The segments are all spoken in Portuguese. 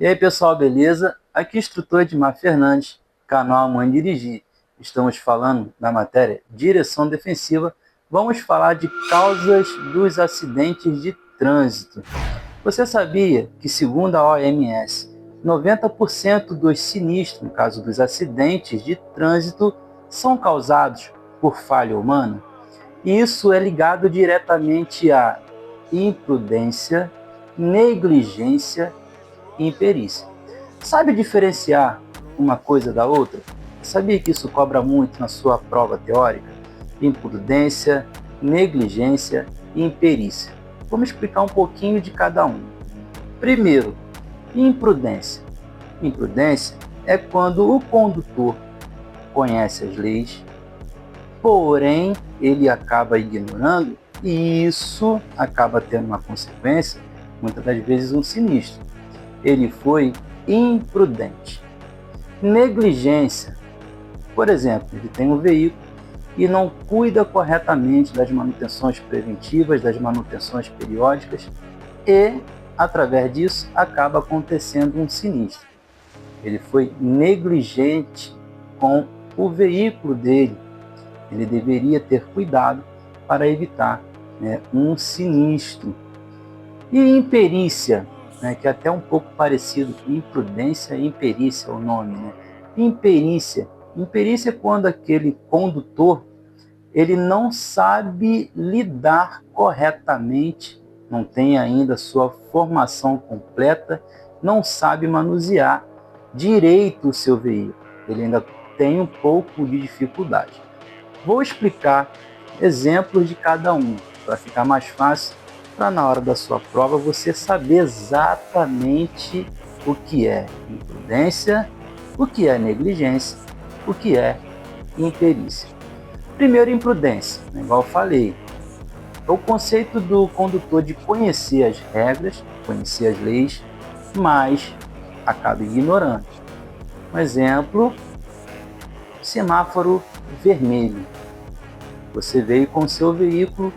E aí pessoal, beleza? Aqui instrutor Edmar Fernandes, canal Mãe Dirigir. Estamos falando da matéria Direção Defensiva. Vamos falar de causas dos acidentes de trânsito. Você sabia que, segundo a OMS, 90% dos sinistros, no caso dos acidentes de trânsito, são causados por falha humana? E isso é ligado diretamente à imprudência, negligência e imperícia. Sabe diferenciar uma coisa da outra? Sabia que isso cobra muito na sua prova teórica? Imprudência, negligência e imperícia. Vamos explicar um pouquinho de cada um. Primeiro, imprudência. Imprudência é quando o condutor conhece as leis, porém ele acaba ignorando e isso acaba tendo uma consequência, muitas das vezes um sinistro. Ele foi imprudente. Negligência, por exemplo, ele tem um veículo e não cuida corretamente das manutenções preventivas, das manutenções periódicas e, através disso, acaba acontecendo um sinistro. Ele foi negligente com o veículo dele. Ele deveria ter cuidado para evitar um sinistro. E imperícia, que é até um pouco parecido com imprudência e imperícia, o nome. Imperícia. Imperícia é quando aquele condutor ele não sabe lidar corretamente, não tem ainda sua formação completa, não sabe manusear direito o seu veículo. Ele ainda tem um pouco de dificuldade. Vou explicar exemplos de cada um, para ficar mais fácil, para na hora da sua prova você saber exatamente o que é imprudência, o que é negligência, o que é imperícia. Primeiro, imprudência, igual eu falei, é o conceito do condutor de conhecer as regras, conhecer as leis, mas acaba ignorando. Um exemplo, semáforo vermelho. Você veio com o seu veículo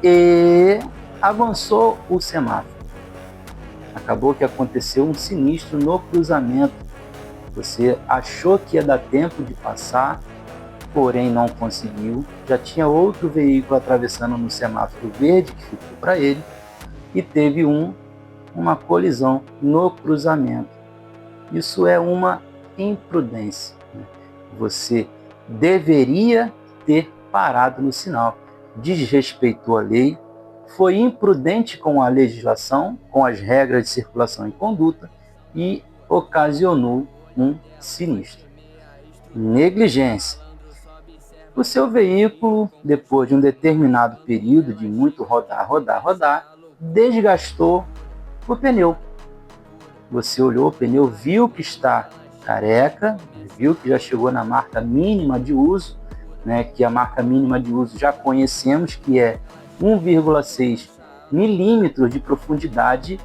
e avançou o semáforo. Acabou que aconteceu um sinistro no cruzamento. Você achou que ia dar tempo de passar, porém não conseguiu. Já tinha outro veículo atravessando no semáforo verde que ficou para ele e teve uma colisão no cruzamento. Isso é uma imprudência. Você deveria ter parado no sinal, desrespeitou a lei, foi imprudente com a legislação, com as regras de circulação e conduta e ocasionou um sinistro. Negligência. O seu veículo, depois de um determinado período de muito rodar, desgastou o pneu. Você olhou o pneu, viu que está careca, viu que já chegou na marca mínima de uso, que a marca mínima de uso já conhecemos, que é 1,6 milímetros de profundidade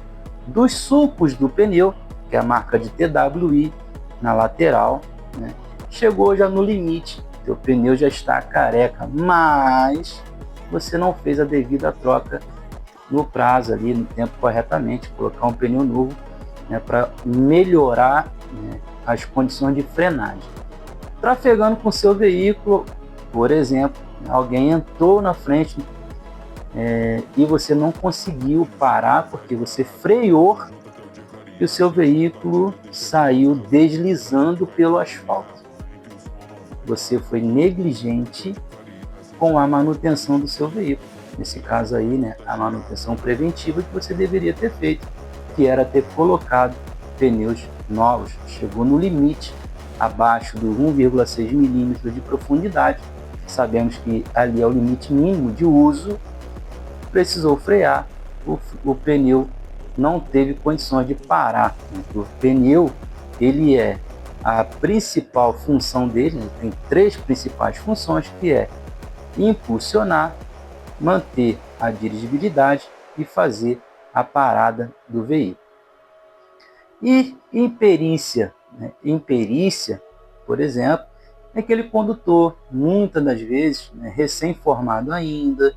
dos sulcos do pneu, que é a marca de TWI na lateral, chegou já no limite, seu pneu já está careca, mas você não fez a devida troca no prazo ali, no tempo corretamente, colocar um pneu novo para melhorar as condições de frenagem. Trafegando com seu veículo, por exemplo, alguém entrou na frente e você não conseguiu parar porque você freou e o seu veículo saiu deslizando pelo asfalto. Você foi negligente com a manutenção do seu veículo. Nesse caso aí, a manutenção preventiva que você deveria ter feito, que era ter colocado pneus novos. Chegou no limite, abaixo do 1,6 milímetros de profundidade. Sabemos que ali é o limite mínimo de uso. Precisou frear, o pneu não teve condições de parar. O pneu, ele é a principal função dele, tem três principais funções, que é impulsionar, manter a dirigibilidade e fazer a parada do veículo. E imperícia. Imperícia, por exemplo, é aquele condutor, muitas das vezes, recém-formado ainda,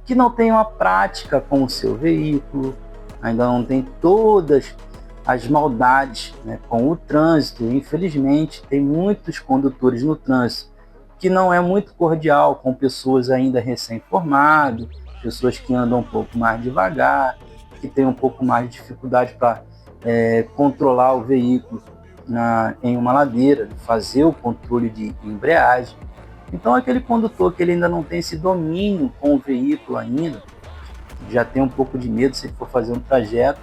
que não tem uma prática com o seu veículo, ainda não tem todas as maldades, né, com o trânsito. Infelizmente, tem muitos condutores no trânsito que não é muito cordial com pessoas ainda recém-formadas, pessoas que andam um pouco mais devagar, que têm um pouco mais de dificuldade para controlar o veículo em uma ladeira, fazer o controle de embreagem. Então, aquele condutor que ele ainda não tem esse domínio com o veículo ainda, já tem um pouco de medo se for fazer um trajeto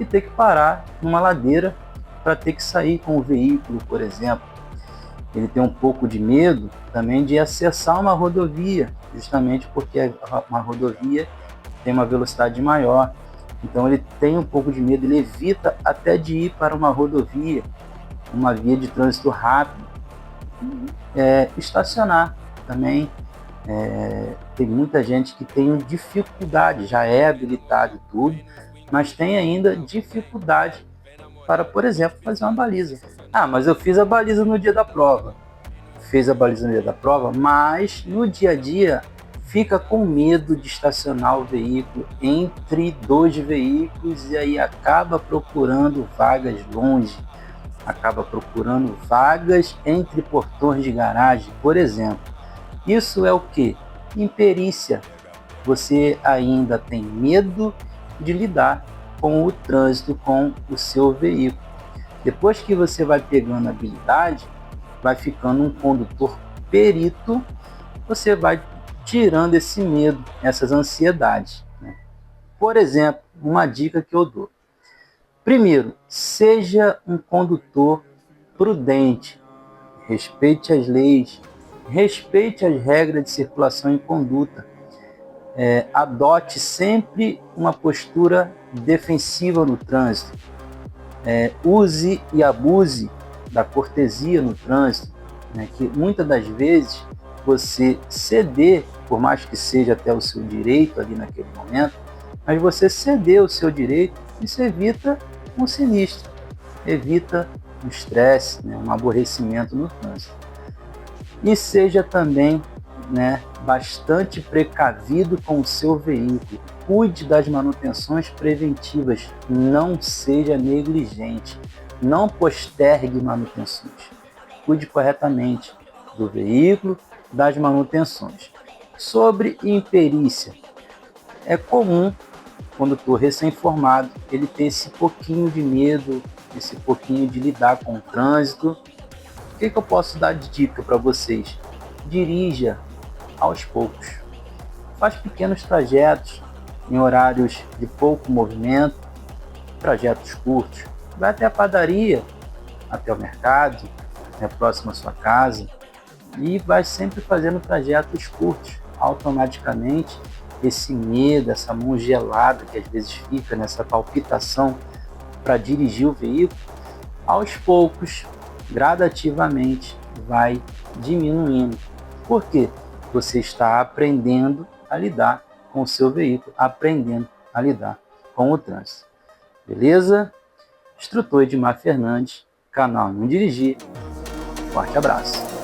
e ter que parar numa ladeira para ter que sair com o veículo, por exemplo. Ele tem um pouco de medo também de acessar uma rodovia, justamente porque uma rodovia tem uma velocidade maior. Então ele tem um pouco de medo, ele evita até de ir para uma rodovia, uma via de trânsito rápido, estacionar também. Tem muita gente que tem dificuldade, já é habilitado e tudo, mas tem ainda dificuldade para, por exemplo, fazer uma baliza. Mas eu fiz a baliza no dia da prova. Fez a baliza no dia da prova, mas no dia a dia fica com medo de estacionar o veículo entre dois veículos e aí acaba procurando vagas longe, acaba procurando vagas entre portões de garagem, por exemplo. Isso é o que? Imperícia. Você ainda tem medo de lidar com o trânsito, com o seu veículo. Depois que você vai pegando habilidade, vai ficando um condutor perito, você vai tirando esse medo, essas ansiedades, né? Por exemplo, uma dica que eu dou. Primeiro, seja um condutor prudente, respeite as leis, respeite as regras de circulação e conduta. Adote sempre uma postura defensiva no trânsito. Use e abuse da cortesia no trânsito, né, que muitas das vezes você ceder, por mais que seja até o seu direito ali naquele momento, mas você ceder o seu direito, isso evita um sinistro, evita um estresse, né, um aborrecimento no trânsito. E seja também, né, bastante precavido com o seu veículo. Cuide das manutenções preventivas, não seja negligente, não postergue manutenções. Cuide corretamente do veículo, das manutenções. Sobre imperícia, é comum o condutor recém-formado ele ter esse pouquinho de medo, esse pouquinho de lidar com o trânsito. O que eu posso dar de dica para vocês? Dirija aos poucos. Faz pequenos trajetos em horários de pouco movimento, trajetos curtos. Vai até a padaria, até o mercado, próximo à sua casa, e vai sempre fazendo trajetos curtos. Automaticamente, esse medo, essa mão gelada que às vezes fica nessa palpitação para dirigir o veículo, aos poucos, gradativamente, vai diminuindo. Por quê? Você está aprendendo a lidar com o seu veículo, aprendendo a lidar com o trânsito. Beleza? Instrutor Edmar Fernandes, canal Não Dirigir. Forte abraço.